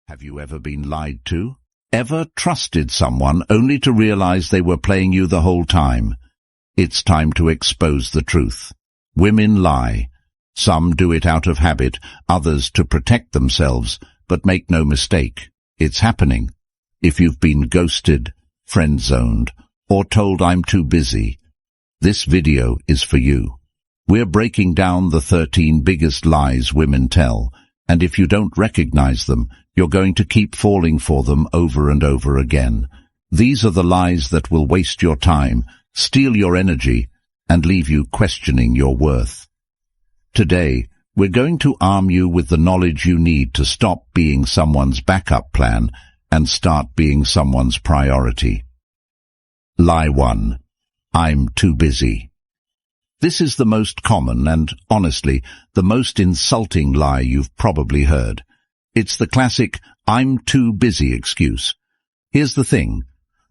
Have you ever been lied to? Ever trusted someone only to realize they were playing you the whole time? It's time to expose the truth. Women lie. Some do it out of habit, others to protect themselves, but make no mistake, it's happening. If you've been ghosted, friend-zoned, or told I'm too busy, this video is for you. We're breaking down the 13 biggest lies women tell, and if you don't recognize them, you're going to keep falling for them over and over again. These are the lies that will waste your time, steal your energy, and leave you questioning your worth. Today, we're going to arm you with the knowledge you need to stop being someone's backup plan and start being someone's priority. Lie 1. I'm too busy. This is the most common and, honestly, the most insulting lie you've probably heard. It's the classic, I'm too busy excuse. Here's the thing.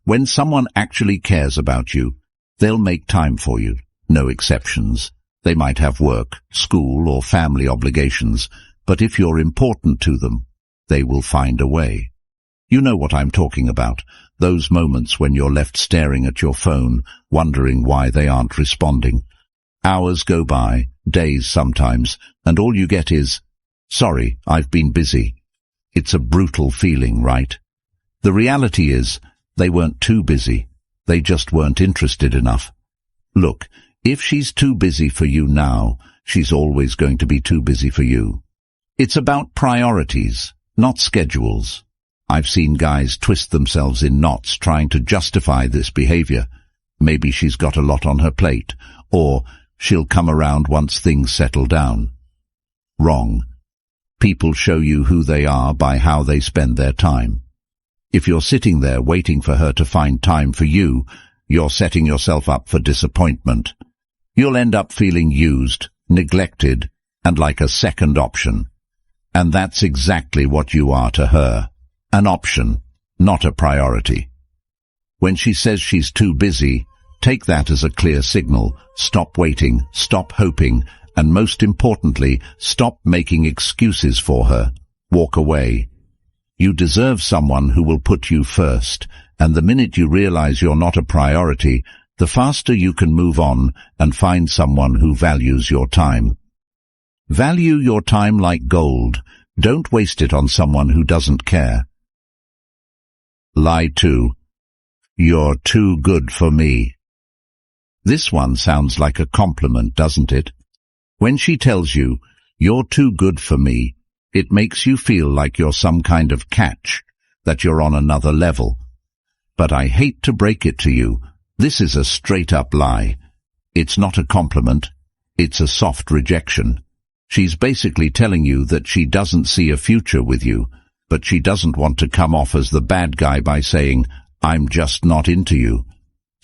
When someone actually cares about you, they'll make time for you. No exceptions. They might have work, school, or family obligations, but if you're important to them, they will find a way. You know what I'm talking about. Those moments when you're left staring at your phone, wondering why they aren't responding. Hours go by, days sometimes, and all you get is, sorry, I've been busy. It's a brutal feeling, right? The reality is, they weren't too busy. They just weren't interested enough. Look, if she's too busy for you now, she's always going to be too busy for you. It's about priorities, not schedules. I've seen guys twist themselves in knots trying to justify this behavior. Maybe she's got a lot on her plate, or she'll come around once things settle down. Wrong. People show you who they are by how they spend their time. If you're sitting there waiting for her to find time for you, you're setting yourself up for disappointment. You'll end up feeling used, neglected, and like a second option. And that's exactly what you are to her. An option, not a priority. When she says she's too busy, take that as a clear signal. Stop waiting, stop hoping, and most importantly, stop making excuses for her. Walk away. You deserve someone who will put you first, and the minute you realize you're not a priority, the faster you can move on and find someone who values your time. Value your time like gold. Don't waste it on someone who doesn't care. Lie 2. You're too good for me. This one sounds like a compliment, doesn't it? When she tells you, you're too good for me, it makes you feel like you're some kind of catch, that you're on another level. But I hate to break it to you, this is a straight-up lie. It's not a compliment, it's a soft rejection. She's basically telling you that she doesn't see a future with you, but she doesn't want to come off as the bad guy by saying, I'm just not into you.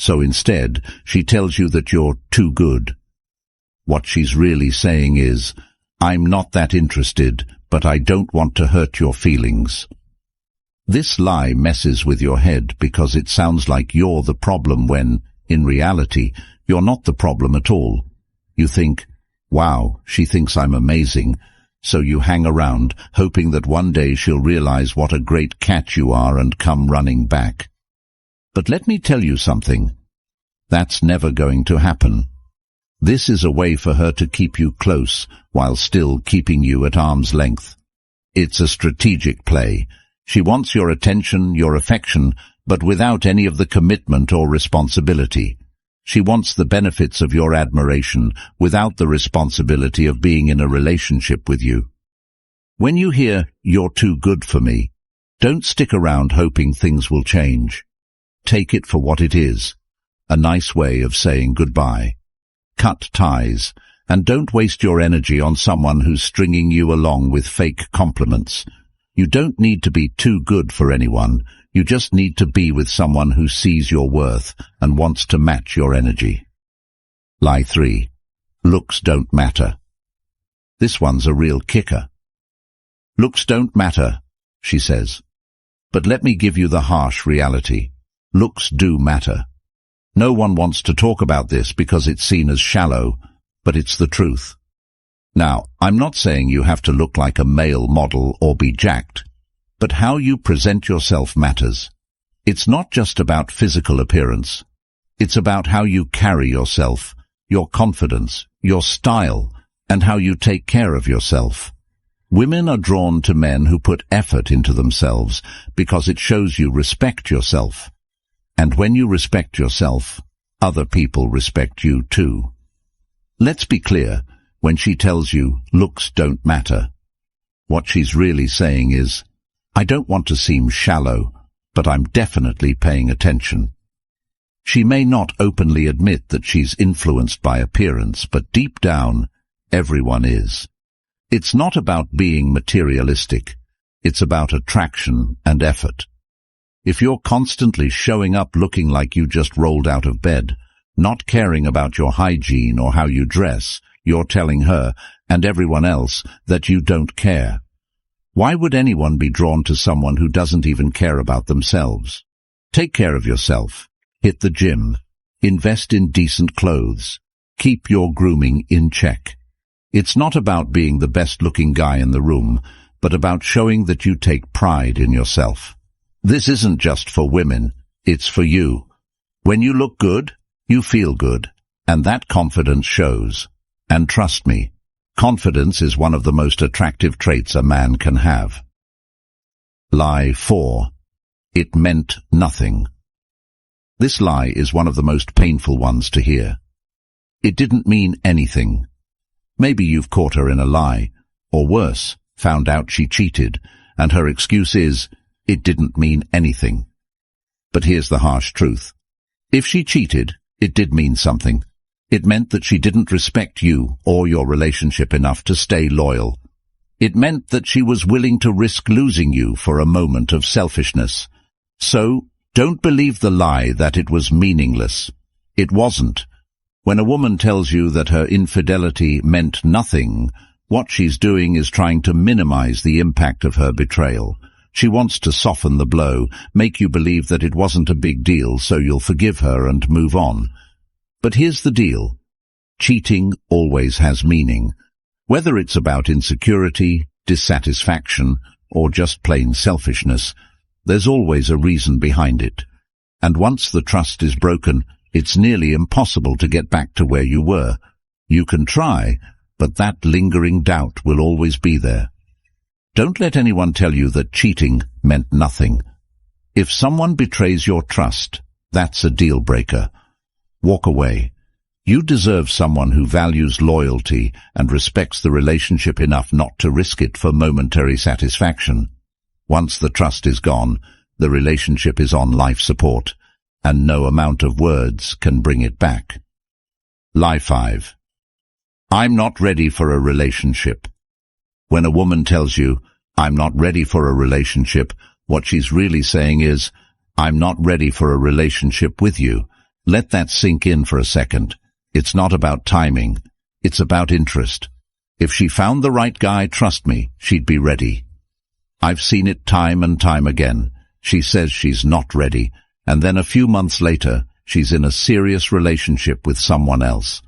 So instead, she tells you that you're too good. What she's really saying is, I'm not that interested, but I don't want to hurt your feelings. This lie messes with your head because it sounds like you're the problem when, in reality, you're not the problem at all. You think, wow, she thinks I'm amazing, so you hang around, hoping that one day she'll realize what a great catch you are and come running back. But let me tell you something. That's never going to happen. This is a way for her to keep you close while still keeping you at arm's length. It's a strategic play. She wants your attention, your affection, but without any of the commitment or responsibility. She wants the benefits of your admiration without the responsibility of being in a relationship with you. When you hear, you're too good for me, don't stick around hoping things will change. Take it for what it is, a nice way of saying goodbye. Cut ties, and don't waste your energy on someone who's stringing you along with fake compliments. You don't need to be too good for anyone, you just need to be with someone who sees your worth and wants to match your energy. Lie 3. Looks don't matter. This one's a real kicker. Looks don't matter, she says. But let me give you the harsh reality. Looks do matter. No one wants to talk about this because it's seen as shallow, but it's the truth. Now, I'm not saying you have to look like a male model or be jacked. But how you present yourself matters. It's not just about physical appearance. It's about how you carry yourself, your confidence, your style, and how you take care of yourself. Women are drawn to men who put effort into themselves because it shows you respect yourself. And when you respect yourself, other people respect you too. Let's be clear, when she tells you looks don't matter, what she's really saying is, I don't want to seem shallow, but I'm definitely paying attention. She may not openly admit that she's influenced by appearance, but deep down, everyone is. It's not about being materialistic. It's about attraction and effort. If you're constantly showing up looking like you just rolled out of bed, not caring about your hygiene or how you dress, you're telling her and everyone else that you don't care. Why would anyone be drawn to someone who doesn't even care about themselves? Take care of yourself. Hit the gym. Invest in decent clothes. Keep your grooming in check. It's not about being the best-looking guy in the room, but about showing that you take pride in yourself. This isn't just for women, it's for you. When you look good, you feel good, and that confidence shows. And trust me, confidence is one of the most attractive traits a man can have. Lie 4. It meant nothing. This lie is one of the most painful ones to hear. It didn't mean anything. Maybe you've caught her in a lie, or worse, found out she cheated, and her excuse is, it didn't mean anything. But here's the harsh truth. If she cheated, it did mean something. It meant that she didn't respect you or your relationship enough to stay loyal. It meant that she was willing to risk losing you for a moment of selfishness. So, don't believe the lie that it was meaningless. It wasn't. When a woman tells you that her infidelity meant nothing, what she's doing is trying to minimize the impact of her betrayal. She wants to soften the blow, make you believe that it wasn't a big deal so you'll forgive her and move on. But here's the deal. Cheating always has meaning. Whether it's about insecurity, dissatisfaction, or just plain selfishness, there's always a reason behind it. And once the trust is broken, it's nearly impossible to get back to where you were. You can try, but that lingering doubt will always be there. Don't let anyone tell you that cheating meant nothing. If someone betrays your trust, that's a deal breaker. Walk away. You deserve someone who values loyalty and respects the relationship enough not to risk it for momentary satisfaction. Once the trust is gone, the relationship is on life support, and no amount of words can bring it back. Lie 5. I'm not ready for a relationship. When a woman tells you, I'm not ready for a relationship, what she's really saying is, I'm not ready for a relationship with you. Let that sink in for a second. It's not about timing. It's about interest. If she found the right guy, trust me, she'd be ready. I've seen it time and time again. She says she's not ready, and then a few months later, she's in a serious relationship with someone else.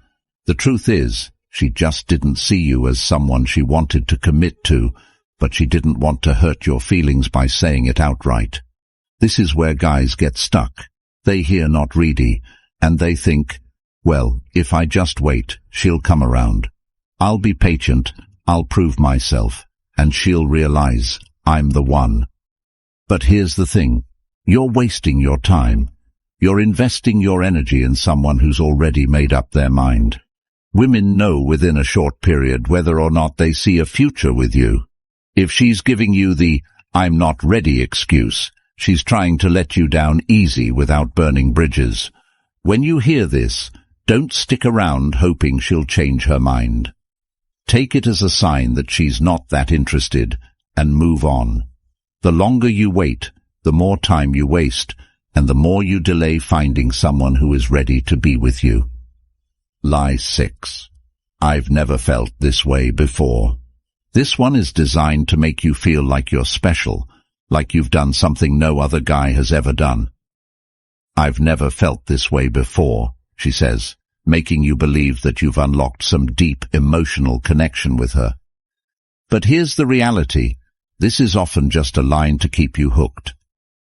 The truth is, she just didn't see you as someone she wanted to commit to, but she didn't want to hurt your feelings by saying it outright. This is where guys get stuck. They hear not ready, and they think, well, if I just wait, she'll come around. I'll be patient, I'll prove myself, and she'll realize I'm the one. But here's the thing. You're wasting your time. You're investing your energy in someone who's already made up their mind. Women know within a short period whether or not they see a future with you. If she's giving you the I'm not ready excuse, she's trying to let you down easy without burning bridges. When you hear this, don't stick around hoping she'll change her mind. Take it as a sign that she's not that interested, and move on. The longer you wait, the more time you waste, and the more you delay finding someone who is ready to be with you. Lie 6. I've never felt this way before. This one is designed to make you feel like you're special, like you've done something no other guy has ever done. I've never felt this way before, she says, making you believe that you've unlocked some deep emotional connection with her. But here's the reality. This is often just a line to keep you hooked.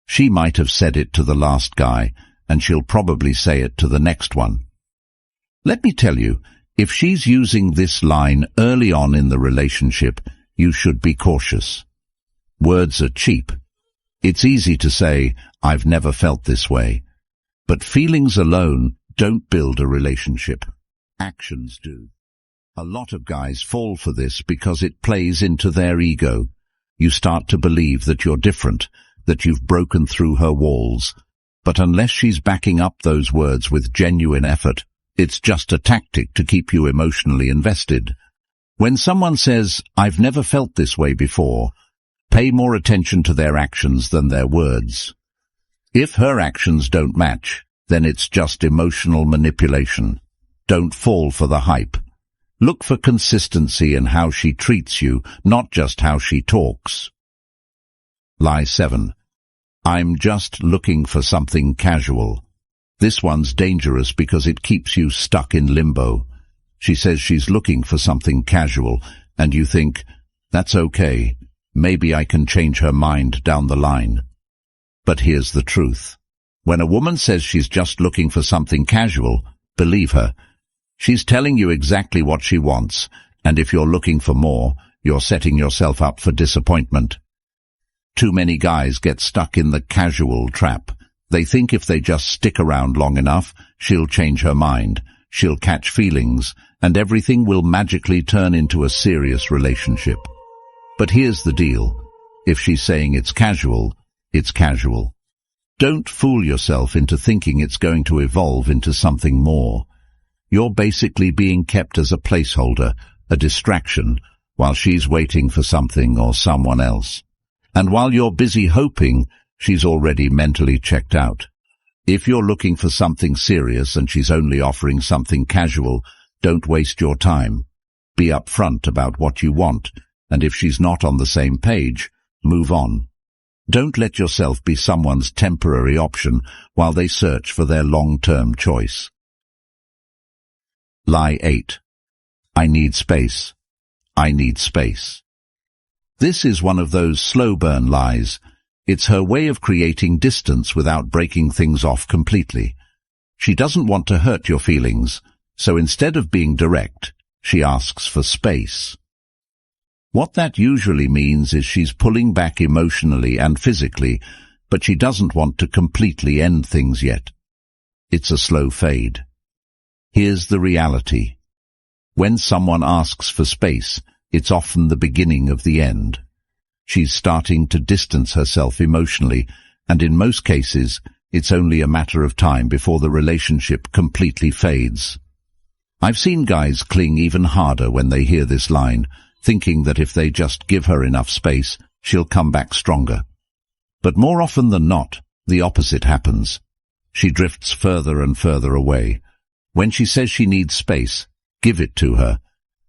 She might have said it to the last guy, and she'll probably say it to the next one. Let me tell you, if she's using this line early on in the relationship, you should be cautious. Words are cheap. It's easy to say, "I've never felt this way." But feelings alone don't build a relationship. Actions do. A lot of guys fall for this because it plays into their ego. You start to believe that you're different, that you've broken through her walls. But unless she's backing up those words with genuine effort, it's just a tactic to keep you emotionally invested. When someone says, "I've never felt this way before," pay more attention to their actions than their words. If her actions don't match, then it's just emotional manipulation. Don't fall for the hype. Look for consistency in how she treats you, not just how she talks. Lie 7. I'm just looking for something casual. This one's dangerous because it keeps you stuck in limbo. She says she's looking for something casual, and you think, "That's okay. Maybe I can change her mind down the line." But here's the truth. When a woman says she's just looking for something casual, believe her. She's telling you exactly what she wants, and if you're looking for more, you're setting yourself up for disappointment. Too many guys get stuck in the casual trap. They think if they just stick around long enough, she'll change her mind, she'll catch feelings, and everything will magically turn into a serious relationship. But here's the deal. If she's saying it's casual, it's casual. Don't fool yourself into thinking it's going to evolve into something more. You're basically being kept as a placeholder, a distraction, while she's waiting for something or someone else. And while you're busy hoping, she's already mentally checked out. If you're looking for something serious and she's only offering something casual, don't waste your time. Be upfront about what you want, and if she's not on the same page, move on. Don't let yourself be someone's temporary option while they search for their long-term choice. Lie 8. I need space. I need space. This is one of those slow-burn lies. It's her way of creating distance without breaking things off completely. She doesn't want to hurt your feelings, so instead of being direct, she asks for space. What that usually means is she's pulling back emotionally and physically, but she doesn't want to completely end things yet. It's a slow fade. Here's the reality. When someone asks for space, it's often the beginning of the end. She's starting to distance herself emotionally, and in most cases, it's only a matter of time before the relationship completely fades. I've seen guys cling even harder when they hear this line, thinking that if they just give her enough space, she'll come back stronger. But more often than not, the opposite happens. She drifts further and further away. When she says she needs space, give it to her,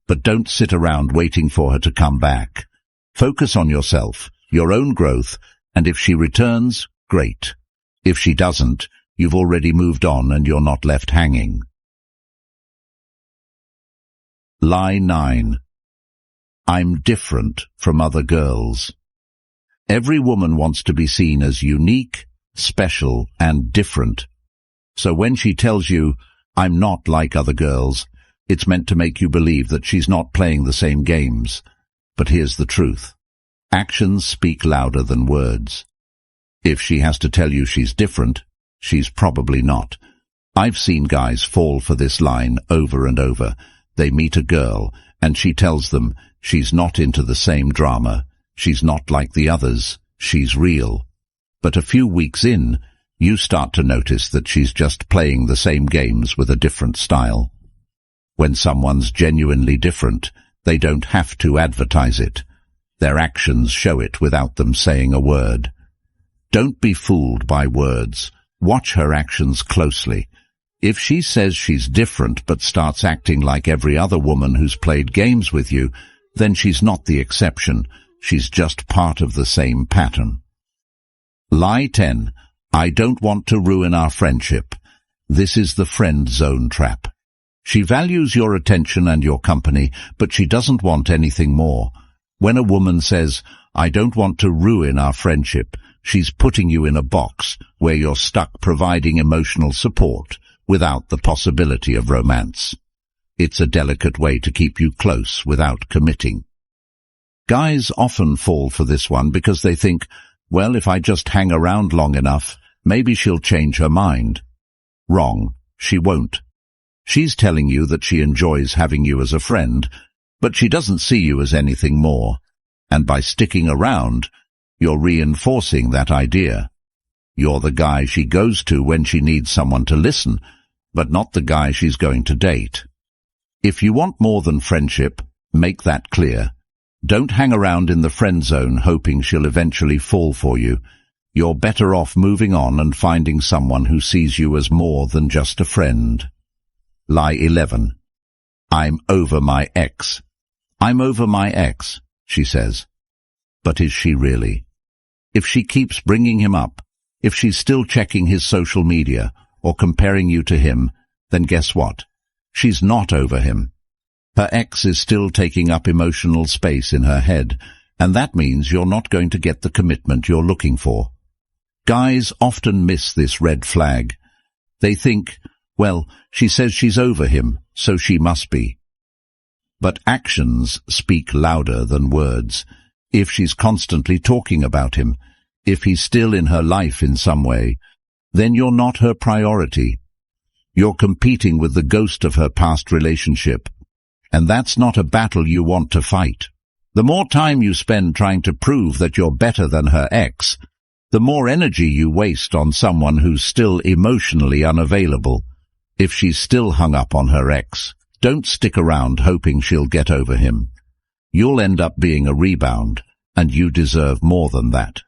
but don't sit around waiting for her to come back. Focus on yourself, your own growth, and if she returns, great. If she doesn't, you've already moved on and you're not left hanging. Lie 9. I'm different from other girls. Every woman wants to be seen as unique, special, and different. So when she tells you, "I'm not like other girls," it's meant to make you believe that she's not playing the same games. But here's the truth. Actions speak louder than words. If she has to tell you she's different, she's probably not. I've seen guys fall for this line over and over. They meet a girl, and she tells them she's not into the same drama, she's not like the others, she's real. But a few weeks in, you start to notice that she's just playing the same games with a different style. When someone's genuinely different, they don't have to advertise it. Their actions show it without them saying a word. Don't be fooled by words. Watch her actions closely. If she says she's different but starts acting like every other woman who's played games with you, then she's not the exception. She's just part of the same pattern. Lie 10. I don't want to ruin our friendship. This is the friend zone trap. She values your attention and your company, but she doesn't want anything more. When a woman says, "I don't want to ruin our friendship," she's putting you in a box where you're stuck providing emotional support without the possibility of romance. It's a delicate way to keep you close without committing. Guys often fall for this one because they think, well, if I just hang around long enough, maybe she'll change her mind. Wrong. She won't. She's telling you that she enjoys having you as a friend, but she doesn't see you as anything more. And by sticking around, you're reinforcing that idea. You're the guy she goes to when she needs someone to listen, but not the guy she's going to date. If you want more than friendship, make that clear. Don't hang around in the friend zone hoping she'll eventually fall for you. You're better off moving on and finding someone who sees you as more than just a friend. Lie 11. I'm over my ex. I'm over my ex, she says. But is she really? If she keeps bringing him up, if she's still checking his social media or comparing you to him, then guess what? She's not over him. Her ex is still taking up emotional space in her head, and that means you're not going to get the commitment you're looking for. Guys often miss this red flag. They think, well, she says she's over him, so she must be. But actions speak louder than words. If she's constantly talking about him, if he's still in her life in some way, then you're not her priority. You're competing with the ghost of her past relationship. And that's not a battle you want to fight. The more time you spend trying to prove that you're better than her ex, the more energy you waste on someone who's still emotionally unavailable. If she's still hung up on her ex, don't stick around hoping she'll get over him. You'll end up being a rebound, and you deserve more than that.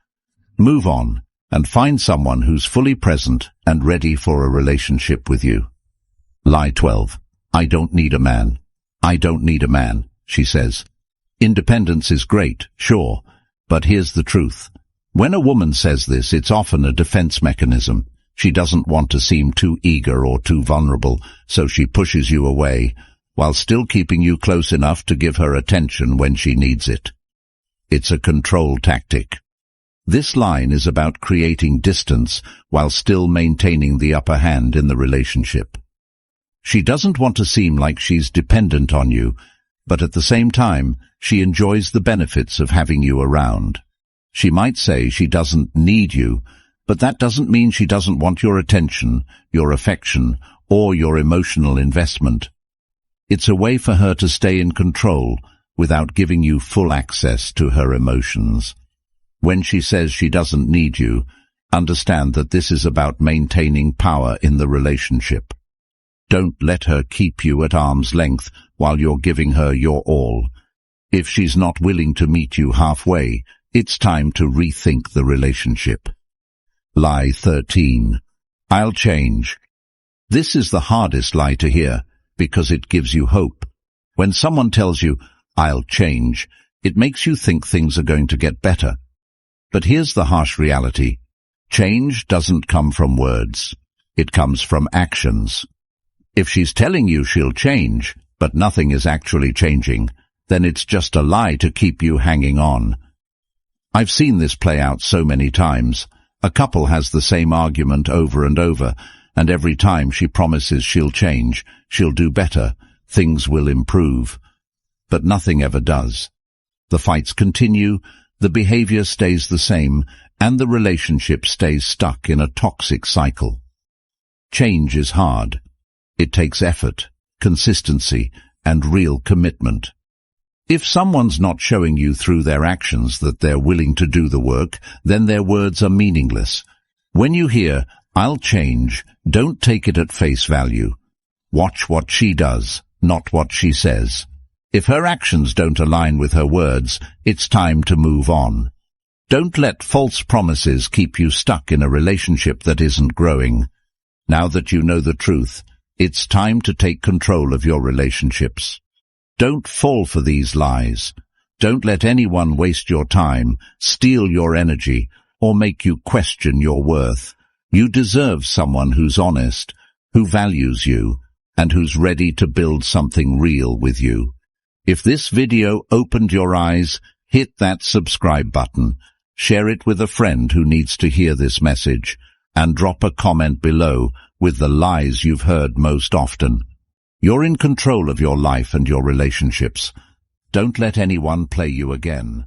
Move on, and find someone who's fully present and ready for a relationship with you. Lie 12. I don't need a man. I don't need a man, she says. Independence is great, sure, but here's the truth. When a woman says this, it's often a defense mechanism. She doesn't want to seem too eager or too vulnerable, so she pushes you away, while still keeping you close enough to give her attention when she needs it. It's a control tactic. This line is about creating distance while still maintaining the upper hand in the relationship. She doesn't want to seem like she's dependent on you, but at the same time, she enjoys the benefits of having you around. She might say she doesn't need you, but that doesn't mean she doesn't want your attention, your affection, or your emotional investment. It's a way for her to stay in control without giving you full access to her emotions. When she says she doesn't need you, understand that this is about maintaining power in the relationship. Don't let her keep you at arm's length while you're giving her your all. If she's not willing to meet you halfway, it's time to rethink the relationship. Lie 13. I'll change. This is the hardest lie to hear because it gives you hope. When someone tells you, I'll change, it makes you think things are going to get better. But here's the harsh reality. Change doesn't come from words. It comes from actions. If she's telling you she'll change, but nothing is actually changing, then it's just a lie to keep you hanging on. I've seen this play out so many times. A couple has the same argument over and over, and every time she promises she'll change, she'll do better, things will improve. But nothing ever does. The fights continue, the behavior stays the same, and the relationship stays stuck in a toxic cycle. Change is hard. It takes effort, consistency, and real commitment. If someone's not showing you through their actions that they're willing to do the work, then their words are meaningless. When you hear, I'll change, don't take it at face value. Watch what she does, not what she says. If her actions don't align with her words, it's time to move on. Don't let false promises keep you stuck in a relationship that isn't growing. Now that you know the truth, it's time to take control of your relationships. Don't fall for these lies. Don't let anyone waste your time, steal your energy, or make you question your worth. You deserve someone who's honest, who values you, and who's ready to build something real with you. If this video opened your eyes, hit that subscribe button, share it with a friend who needs to hear this message, and drop a comment below with the lies you've heard most often. You're in control of your life and your relationships. Don't let anyone play you again.